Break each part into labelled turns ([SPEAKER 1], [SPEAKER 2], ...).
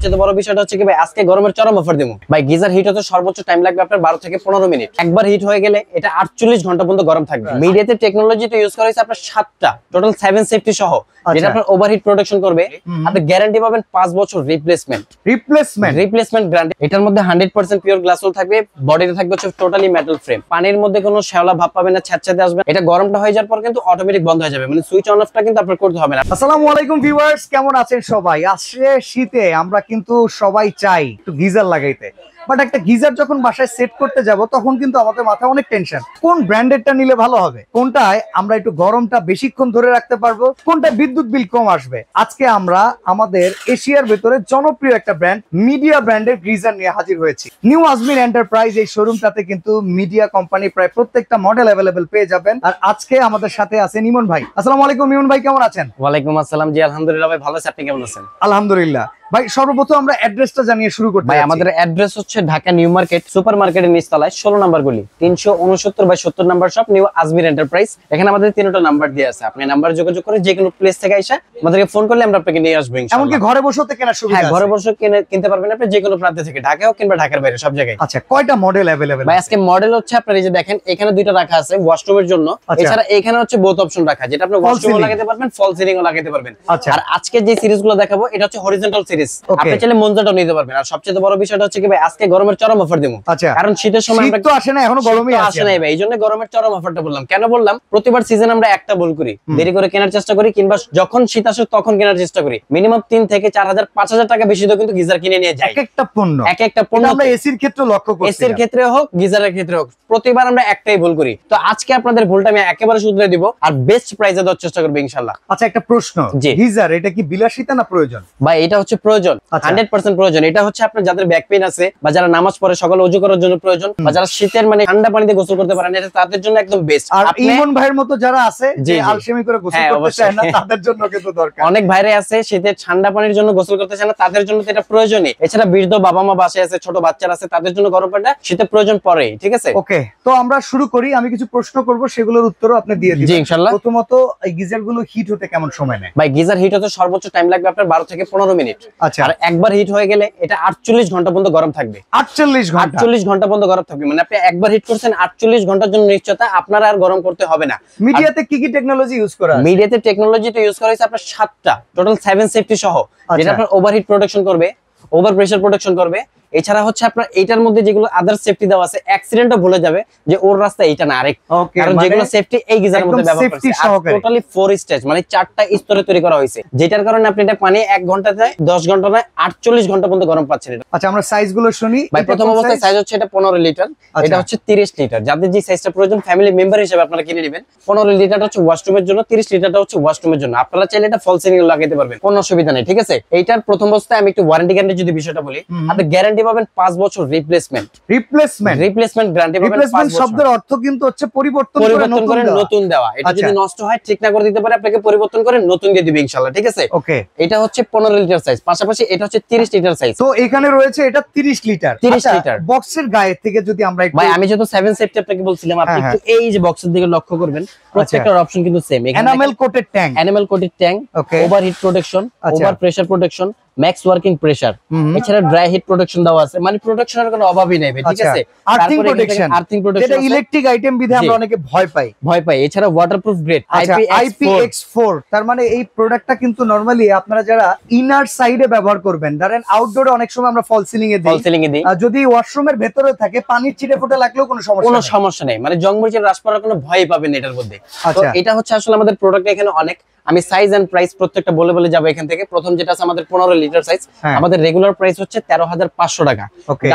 [SPEAKER 1] সবচেয়ে বড় বিষয়টা হচ্ছে কি ভাই, আজকে গরমের চরম অফার দেবো ভাই। গিজার হিট হতে সর্বোচ্চ টাইম লাগবে আপনার 12 থেকে 15 মিনিট। একবার হিট হয়ে গেলে এটা 48 ঘন্টা পর্যন্ত গরম থাকবে। মিডিয়াতে টেকনোলজিতে ইউজ করা হয়েছে আপনার 7টা, টোটাল 7 সেফটি সহ, যেটা আপনার ওভারহিট প্রোটেকশন করবে। আপনি গ্যারান্টি পাবেন 5 বছর রিপ্লেসমেন্ট গ্যারান্টি। এটার মধ্যে 100% পিওর গ্লাস ওয়াল থাকবে, বডিতে থাকবে হচ্ছে টোটালি মেটাল ফ্রেম। পানির মধ্যে কোনো শ্যাওলা ভাব পাবেন না, ছ্যাঁচড়াতে আসবে। এটা গরমটা হয়ে যাওয়ার পর কিন্তু অটোমেটিক বন্ধ হয়ে যাবে, মানে সুইচ অন অফটা কিন্তু আপনার করতে হবে না।
[SPEAKER 2] আসসালামু আলাইকুম ভিউয়ার্স, কেমন আছেন সবাই? আসলে শীতে আমরা কিন্তু সবাই চাই একটু গিজার লাগাইতে, বাট একটা গিজার যখন বাসায় সেট করতে যাব তখন কিন্তু আমাদের মাথায় অনেক টেনশন। কোন ব্র্যান্ডেরটা নিলে ভালো হবে, কোনটায় আমরা একটু গরমটা বেশিক্ষণ ধরে রাখতে পারবো, কোনটায় বিদ্যুৎ বিল কম আসবে। আজকে আমরা আমাদের এশিয়ার ভেতরে জনপ্রিয় একটা ব্র্যান্ড মিডিয়া ব্র্যান্ডের গিজার নিয়ে হাজির হয়েছি। নিউ আজমির এন্টারপ্রাইজ এই শোরুমটাতে কিন্তু মিডিয়া কোম্পানি প্রায় প্রত্যেকটা মডেল অ্যাভেলেবেল পেয়ে যাবেন। আর আজকে আমাদের সাথে আছেন ইমন ভাই। আসসালামু আলাইকুম ইমন ভাই, কেমন আছেন?
[SPEAKER 1] ওয়ালাইকুম আসসালাম, জি আলহামদুলিল্লাহ ভাই ভালো আছি, আপনি কেমন আছেন?
[SPEAKER 2] আলহামদুলিল্লাহ ভাই। সর্বপ্রথম আমরা অ্যাড্রেসটা জানিয়ে শুরু করতে
[SPEAKER 1] ভাই, আমাদের অ্যাড্রেস হচ্ছে ঢাকা নিউ মার্কেট সুপার মার্কেটের নিচতলায় 16 নম্বর গলি, 369/70 নম্বর শপ, নিউ আজমির এন্টারপ্রাইজ। এখানে আমাদের তিনটা নাম্বার দেয়া আছে, আপনি নাম্বার যোগাযোগ করে যে কোনো প্লেস থেকে এসে আমাদেরকে ফোন করলে আমরা আপনাকে নিয়ে আসবো ইনশাআল্লাহ।
[SPEAKER 2] এমনকি ঘরে বসেও তো কেনার সুবিধা আছে?
[SPEAKER 1] হ্যাঁ, ঘরে বসে কিনতে পারবেন আপনি যে কোনো প্রান্ত থেকে, ঢাকা হোক কিংবা ঢাকার বাইরে, সব জায়গায়।
[SPEAKER 2] আচ্ছা, কয়টা মডেল अवेलेबल?
[SPEAKER 1] ভাই আজকে মডেল হচ্ছে আপনার এই যে দেখেন, এখানে দুইটা রাখা আছে ওয়াশরুমের জন্য। এছাড়া এখানে হচ্ছে বোথ অপশন রাখা, যেটা আপনি ওয়াশরুমও লাগাতে পারবেন, ফল সিলিংও লাগাতে পারবেন। আর আজকে যে সিরিজগুলো দেখাবো এটা হচ্ছে হরিজন্টাল সিরিজ, আপনি চাইলে মঞ্জাটাও নিতে পারবেন। আর সবচেয়ে বড় বিষয়টা হচ্ছে কি ভাই, আজকে গরমের চরম অফার দেবো। কারণ শীতের সময়
[SPEAKER 2] শীত তো আসে না, এখনো গরমই
[SPEAKER 1] আসে না ভাই, এইজন্য গরমের চরম অফারটা বললাম। কেন বললাম, প্রতিবার সিজন আমরা একটা ভুল করি, দেরি করে কেনার চেষ্টা করি, কিংবা যখন শীত আসে তখন কেনার চেষ্টা করি। মিনিমাম 3 থেকে 4,000 5,000 টাকা বেশি তো কিন্তু গিজার কিনে নিয়ে যাই। এক একটা পণ্য
[SPEAKER 2] আমরা এসির ক্ষেত্রে লক্ষ্য করি,
[SPEAKER 1] এসির ক্ষেত্রে হোক গিজারের ক্ষেত্রে হোক, প্রতিবার আমরা একটাই ভুল করি। তো আজকে আপনাদের ভুলটা আমি একেবারে শুধরে দিব আর বেস্ট প্রাইসে দেওয়ার চেষ্টা করব ইনশাআল্লাহ।
[SPEAKER 2] আচ্ছা, একটা প্রশ্ন, গিজার এটা কি বিলাসিতা না প্রয়োজন?
[SPEAKER 1] ভাই এটা হচ্ছে প্রয়োজন, 100% প্রয়োজন। এটা হচ্ছে আপনার যাদের ব্যাক পেইন আছে, বা যারা নামাজ পড়ে সকালে ওযু করার জন্য প্রয়োজন, বা যারা শীতের মানে ঠান্ডা পানিতে গোসল করতে পারেন, এটা তাদের জন্য একদম বেস্ট।
[SPEAKER 2] আর ইমন ভাইয়ের মতো যারা আছে যে আলসেমি করে গোসল করতে চায় না, তাদের জন্য কিন্তু দরকার।
[SPEAKER 1] অনেক ভাইরে আছে শীতের ঠান্ডা পানির জন্য গোসল করতে চায় না, তাদের জন্য তো এটা প্রয়োজনই। এছাড়া বৃদ্ধ বাবা মা বাসায় আছে, ছোট বাচ্চারা আছে, তাদের জন্য গরম পানিটা শীতের প্রয়োজন পড়ে। ঠিক আছে,
[SPEAKER 2] ওকে, তো আমরা শুরু করি। আমি কিছু প্রশ্ন করব, সেগুলোর উত্তরও আপনি দিয়ে দিবেন।
[SPEAKER 1] জি ইনশাআল্লাহ।
[SPEAKER 2] প্রথমত, এই গিজার গুলো হিট হতে কেমন সময় নেয়?
[SPEAKER 1] ভাই গিজার হিট হতে সর্বোচ্চ টাইম লাগবে আপনার 12 থেকে 15 মিনিট।
[SPEAKER 2] আচ্ছা,
[SPEAKER 1] আর একবার হিট হয়ে গেলে এটা 48 ঘন্টা পর্যন্ত গরম থাকবে।
[SPEAKER 2] 48
[SPEAKER 1] ঘন্টা পর্যন্ত গরম থাকবে, মানে আপনি একবার হিট করছেন 48 ঘন্টার জন্য নিশ্চয়তা আপনার আর গরম করতে হবে না।
[SPEAKER 2] মিডিয়াতে কি কি টেকনোলজি ইউজ করা আছে?
[SPEAKER 1] মিডিয়াতে টেকনোলজিতে ইউজ করা হয়েছে আপনার 7টা, টোটাল 7 সেফটি সহ, যেটা আপনার ওভারহিট প্রোটেকশন করবে, ওভার প্রেসার প্রোটেকশন করবে। এছাড়া হচ্ছে আপনার এইটার মধ্যে যেগুলো আদার সেফটি দেওয়া আছে, অ্যাক্সিডেন্টও ভুলে যাবে যে ওর রাস্তা এইটা না আরেক, কারণ যেগুলো সেফটি এই গিজারের মধ্যে ব্যবহার করা হয়েছে। আর টোটালি 4 স্টেজ, মানে 4টা স্তরে তৈরি করা হয়েছে, যেটার কারণে আপনি এটা পানি 1 ঘন্টাতে 10 ঘন্টা না 48 ঘন্টা পর্যন্ত গরম পাচ্ছেন।
[SPEAKER 2] আচ্ছা, আমরা সাইজগুলো শুনি।
[SPEAKER 1] ভাই প্রথম অবস্থায় সাইজ হচ্ছে এটা 15 লিটার, এটা হচ্ছে 30 লিটার। যাদের যে সাইজটা প্রয়োজন ফ্যামিলি মেম্বার হিসেবে আপনারা কিনে নেবেন। 15 লিটারটা হচ্ছে ওয়াশরুমের জন্য, 30 লিটারটা হচ্ছে ওয়াশরুমের জন্য। আপনারা চাইলে এটা ফল সিলিং লাগাতে পারবেন, কোনো অসুবিধা নেই। ঠিক আছে, এইটার প্রথম অবস্থায় আমি একটু ওয়ারেন্টি গ্যারান্টি যদি বিষয়টা বলি, আপনি গ্যারান্টি পাবেন 5 বছর রিপ্লেসমেন্ট গ্যারান্টি পাবেন।
[SPEAKER 2] রিপ্লেসমেন্ট শব্দের অর্থ কিন্তু হচ্ছে পরিবর্তন করে নতুন দেওয়া।
[SPEAKER 1] এটা যদি নষ্ট হয় ঠিক না করে দিতে পারে, আপনাকে পরিবর্তন করে নতুন দিয়ে দিবে ইনশাআল্লাহ। ঠিক আছে, ওকে। এটা হচ্ছে 15 লিটার সাইজ, পাশাপাশি এটা হচ্ছে 30 লিটার সাইজ।
[SPEAKER 2] তো এখানে রয়েছে এটা 30 লিটার। বক্সের গায়ে থেকে যদি আমরা একটু,
[SPEAKER 1] ভাই আমি যেহেতু 7 সেফটি আপনাকে বলছিলাম, আপনি একটু এই যে বক্সের দিকে লক্ষ্য করবেন, প্রত্যেকটার অপশন কিন্তু same.
[SPEAKER 2] Enamel coated tank,
[SPEAKER 1] overheat protection, over pressure protection, max working pressure, এছাড়া ড্রাই হিট প্রোটেকশন দেওয়া আছে, মানে প্রোটেকশনের কোনো অভাবই নেই। ঠিক আছে,
[SPEAKER 2] আর্থিং প্রোটেকশন, যেটা ইলেকট্রিক আইটেম বিধে আমরা অনেকে ভয় পাই।
[SPEAKER 1] এছাড়া ওয়াটারপ্রুফ গ্রেড
[SPEAKER 2] IPX4। তার মানে এই প্রোডাক্টটা কিন্তু নরমালি আপনারা যারা ইনার সাইডে ব্যবহার করবেন, ধরেন আউটডোরে অনেক সময় আমরা ফল সিলিং এ দিই, যদি ওয়াশরুমের ভেতরে থাকে পানির ছিটে ফোঁটা লাগলেও কোনো
[SPEAKER 1] সমস্যা নেই, মানে জংমরিচের রাশ পড়ার কোনো ভয় পাবেন এটার মধ্যে। তো এটা হচ্ছে আসলে আমাদের প্রোডাক্ট এখানে অনেক। আমি সাইজ এন্ড প্রাইস প্রত্যেকটা বলে যাব এখান থেকে। প্রথম যেটা আছে আমাদের 15 লিটার সাইজ, আমাদের রেগুলার প্রাইস হচ্ছে 13,500 টাকা।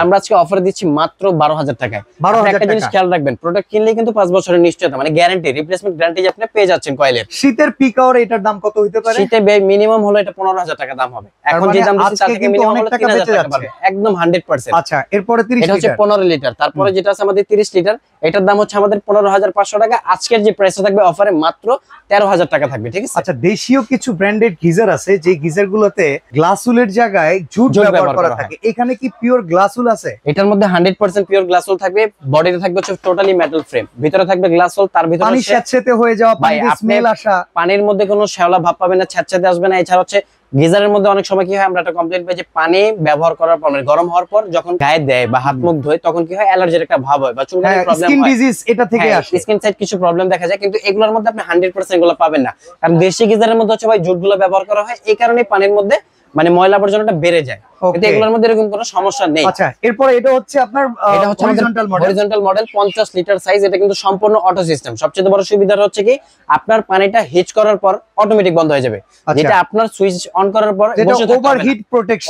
[SPEAKER 1] আমরা আজকে অফার দিচ্ছি মাত্র 12,000 টাকায়। একটা জিনিস খেয়াল রাখবেন, প্রোডাক্ট কিনলে কিন্তু 5 বছরের নিশ্চয়তা, মানে গ্যারান্টি, রিপ্লেসমেন্ট গ্যারান্টি আপনি পেয়ে যাচ্ছেন কয়েলের।
[SPEAKER 2] শীতের পিক আওয়ারে এটার দাম কত হতে পারে?
[SPEAKER 1] শীতে মিনিমাম হলো এটা 15,000 টাকা দাম হবে। এখন যে দাম দিচ্ছি তার থেকে মিনিমাম হলো 3,000 টাকা পাবে, একদম 100%।
[SPEAKER 2] আচ্ছা, এরপরে 30
[SPEAKER 1] এটা হচ্ছে 15 লিটার। তারপরে যেটা আছে আমাদের 30 লিটার, এটার দাম হচ্ছে আমাদের 15,500 টাকা। আজকের যে প্রাইসটা থাকবে অফারে মাত্র 13,000 টাকা থাকবে। ঠিক আছে।
[SPEAKER 2] আচ্ছা, দেশীয় কিছু ব্র্যান্ডেড গিজার আছে যে গিজার গুলোতে গ্লাসউলের জায়গায় জুট ব্যবহার করা থাকে, এখানে কি পিওর গ্লাসউল আছে?
[SPEAKER 1] এটার মধ্যে 100% পিওর গ্লাসউল থাকবে, বডিতে থাকবে হচ্ছে টোটালি মেটাল ফ্রেম, ভিতরে থাকবে গ্লাসউল। তার ভিতরে
[SPEAKER 2] পানি স্যাঁতসেঁতে হয়ে যাওয়া, পানির স্মেল আসা,
[SPEAKER 1] পানির মধ্যে কোনো শ্যাওলা ভাব পাবে না, ছ্যাঁচড়াতে আসবে না। এছাড়া হচ্ছে গিজারের মধ্যে অনেক সময় কি হয়, আমরা একটা কমপ্লেইন পাই যে পানি ব্যবহার করার পর মানে গরম হওয়ার পর যখন গায়ে দেয় বা হাত মুখ ধোয় তখন কি হয়, অ্যালার্জির একটা ভাব হয় বা চুলকানির প্রবলেম
[SPEAKER 2] স্কিন
[SPEAKER 1] হয়,
[SPEAKER 2] ডিজিজ এটা থেকে আসে।
[SPEAKER 1] স্কিন সাইড কিছু প্রবলেম দেখা যায়, কিন্তু এগুলোর মধ্যে আপনি 100% এগুলো পাবেন না, কারণ দেশি গিজারের মধ্যে হচ্ছে ভাই জুটগুলো ব্যবহার করা হয়, এই কারণে পানির মধ্যে মানে ময়লা আবর্জনাটা বেড়ে যায়, কিন্তু এগুলোর মধ্যে এরকম কোনো সমস্যা নেই।
[SPEAKER 2] আচ্ছা, এরপর এটা হচ্ছে আপনার
[SPEAKER 1] এটা হচ্ছে হরিজন্টাল মডেল 50 লিটার সাইজ, এটা কিন্তু সম্পূর্ণ অটো সিস্টেম। সবচেয়ে বড় সুবিধা হচ্ছে কি আপনার পানিটা হিট করার পর অটোমেটিক বন্ধ হয়ে যাবে, যেটা আপনার সুইচ অন করার পর বসে থাকতে হবে না।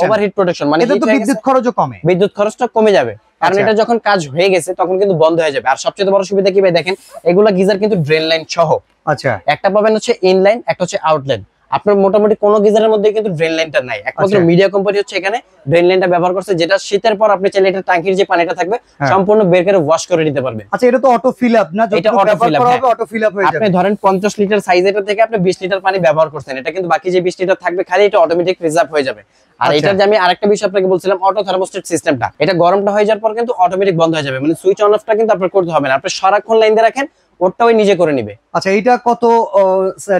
[SPEAKER 1] ওভারহিট প্রোটেকশন মানে
[SPEAKER 2] এটা তো বিদ্যুৎ খরচও কমে,
[SPEAKER 1] বিদ্যুৎ খরচটা কমে যাবে, কারণ এটা যখন কাজ হয়ে গেছে তখন কিন্তু বন্ধ হয়ে যাবে। আর সবচেয়ে বড় সুবিধা কি ভাই দেখেন, এগুলা গিজার কিন্তু ড্রেন লাইন সহ।
[SPEAKER 2] আচ্ছা,
[SPEAKER 1] একটা পাবেন হচ্ছে ইনলাইন, একটা হচ্ছে আউটলাইন। আপনার মোটামুটি কোন গিজারের মধ্যে কিন্তু ড্রেন লাইনটা নাই, একমাত্র মিডিয়া কোম্পানি হচ্ছে এখানে ড্রেন লাইনটা ব্যবহার করছে, যেটা শীতের পর আপনি চাইলে এটা ট্যাঙ্কির যে পানিটা থাকবে সম্পূর্ণ বের করে ওয়াশ করে নিতে পারবেন।
[SPEAKER 2] আচ্ছা, এটা তো অটো ফিল আপ না?
[SPEAKER 1] এটা অটো ফিল আপ হবে,
[SPEAKER 2] অটো ফিল আপ হয়ে যাবে।
[SPEAKER 1] আপনি ধরেন 50 লিটার সাইজ এটা থেকে আপনি 20 লিটার পানি ব্যবহার করছেন, এটা কিন্তু বাকি যে 20 লিটার থাকবে খালি এটা অটোমেটিক রিজার্ভ হয়ে যাবে। আর এটা যে আমি আরেকটা বিষয় আপনাকে বলছিলাম, অটো থার্মোস্টেট সিস্টেমটা, এটা গরমটা হয়ে যাওয়ার পর কিন্তু অটোমেটিক বন্ধ হয়ে যাবে, মানে সুইচ অন অফটা কিন্তু আপনার করতে হবে না, আপনি সারাক্ষণ লাইন দিয়ে রাখেন, ওরটা ওই নিজে করে নিবে।
[SPEAKER 2] আচ্ছা, এটা কত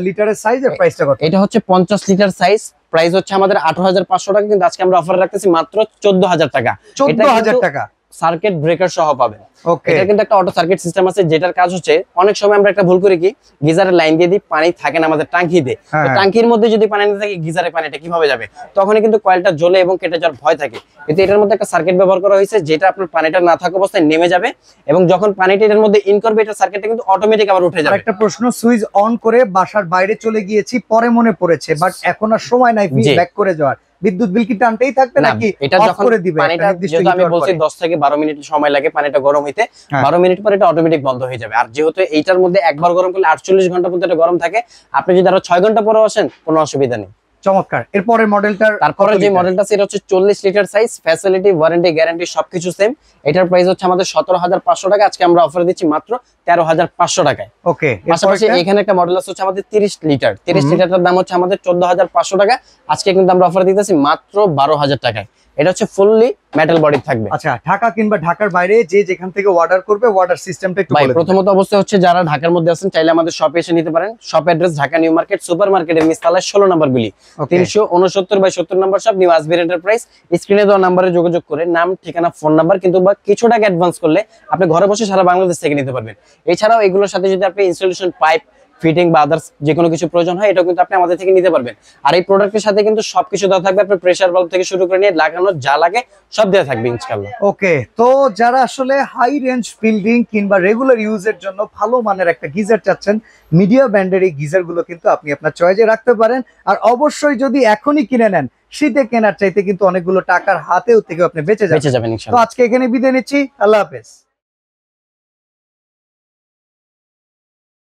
[SPEAKER 2] লিটারের সাইজ এর প্রাইসটা কত?
[SPEAKER 1] এটা হচ্ছে 50 লিটার সাইজ, প্রাইস হচ্ছে আমাদের 18,500 টাকা, কিন্তু আজকে আমরা অফার রাখতেছি মাত্র 14,000 টাকা।
[SPEAKER 2] 14,000 টাকা
[SPEAKER 1] সার্কিট ব্রেকার সহ পাবেন।
[SPEAKER 2] ওকে,
[SPEAKER 1] এটা কিন্তু একটা অটো সার্কিট সিস্টেম আছে, যেটার কাজ হচ্ছে অনেক সময় আমরা একটা ভুল করি কি, গিজারের লাইন দিয়ে দিই, পানি থাকে না আমাদের ট্যাঙ্কিতে, তো ট্যাঙ্কির মধ্যে যদি পানি না থাকে গিজারে পানিটা কিভাবে যাবে, তখনই কিন্তু কয়েলটা জ্বলে এবং কেটে যাওয়ার ভয় থাকে। কিন্তু এটার মধ্যে একটা সার্কিট ব্যবহার করা হয়েছে, যেটা আপনার পানিটা না থাকা অবস্থায় নেমে যাবে, এবং যখন পানিটা এর মধ্যে ইন করবে এটা সার্কিটটা কিন্তু অটোমেটিক আবার উঠে যাবে।
[SPEAKER 2] একটা প্রশ্ন, সুইচ অন করে বাসার বাইরে চলে গিয়েছি, পরে মনে পড়েছে, বাট এখন আর সময় নাই ব্যাক করে যাওয়ার, বিদ্যুৎ বিল কি টানতেই থাকবে নাকি অফ করে দিবে?
[SPEAKER 1] পানিটা যেহেতু আমি বলছি 10 থেকে 12 মিনিট সময় লাগে পানিটা গরম হইতে, 12 মিনিট পরে এটা অটোমেটিক বন্ধ হয়ে যাবে। আর যেহেতু এইটার মধ্যে একবার গরম করলে 48 ঘন্টা পর্যন্ত এটা গরম থাকে, আপনি যদি আরো 6 ঘন্টা পরে আসেন কোনো অসুবিধা নেই।
[SPEAKER 2] চমৎকার। এরপরের মডেলটার,
[SPEAKER 1] তারপরে যে মডেলটা সেটা হচ্ছে 40 litre size, facility, warranty, guarantee সবকিছু সেম। এটার প্রাইস হচ্ছে আমাদের 17,500 টাকা, আজকে আমরা অফার দিচ্ছি মাত্র 13,500 টাকায়।
[SPEAKER 2] ওকে,
[SPEAKER 1] পাশাপাশি এখানে একটা মডেল আছে হচ্ছে আমাদের 30 লিটার, 30 লিটারটার দাম হচ্ছে আমাদের 14,500 টাকা, আজকে কিন্তু আমরা অফার দিতেছি মাত্র 12,000 টাকায়। এটা হচ্ছে ফুললি মেটাল বডি থাকবে।
[SPEAKER 2] আচ্ছা, ঢাকা কিংবা ঢাকার বাইরে যে যেখান থেকে অর্ডার করবে, অর্ডার সিস্টেমটা একটু বলে দিন।
[SPEAKER 1] প্রথমত অবস্থা হচ্ছে যারা ঢাকার মধ্যে আছেন চাইলে আমাদের শপে এসে নিতে পারেন। Shop address Dhaka new market super মার্কেটের নিচতলায় 16 নম্বর গুলি, 369/70 নম্বর শপ, নিউ আসবির এন্টারপ্রাইজ। স্ক্রিনে দেওয়া নম্বরে যোগাযোগ করে নাম, ঠিকানা, ফোন নাম্বার কিন্তু বা কিছু টাকা অ্যাডভান্স করলে আপনি ঘরে বসে সারা বাংলাদেশ থেকে নিতে পারবেন। এছাড়াও এগুলোর সাথে যদি আপনি ইনস্টলেশন, পাইপ ফিটিং বা আদার্স যে কোনো কিছু প্রয়োজন হয়, এটাও কিন্তু আপনি আমাদের থেকে নিতে পারবেন। আর এই প্রোডাক্টের সাথে কিন্তু সবকিছু দেওয়া থাকবে, আপনার প্রেসার বাল্ব থেকে শুরু করে নিয়ে লাগানোর যা লাগে সব দেওয়া থাকবে ইনশাআল্লাহ।
[SPEAKER 2] ওকে, তো যারা আসলে হাই রেঞ্জ বিল্ডিং কিংবা রেগুলার ইউজের জন্য ভালো মানের একটা গিজার চাচ্ছেন, মিডিয়া ব্র্যান্ডের এই গিজার গুলো কিন্তু আপনি আপনার চয়েসে রাখতে পারেন। আর অবশ্যই যদি এখনই কিনে নেন, শীতে কেনার চাইতে কিন্তু অনেকগুলো টাকার হাতেও থেকে আপনি বেঁচে যাবেন ইনশাআল্লাহ। তো আজকে এখানে বিদায় নিচ্ছি, আল্লাহ হাফেজ।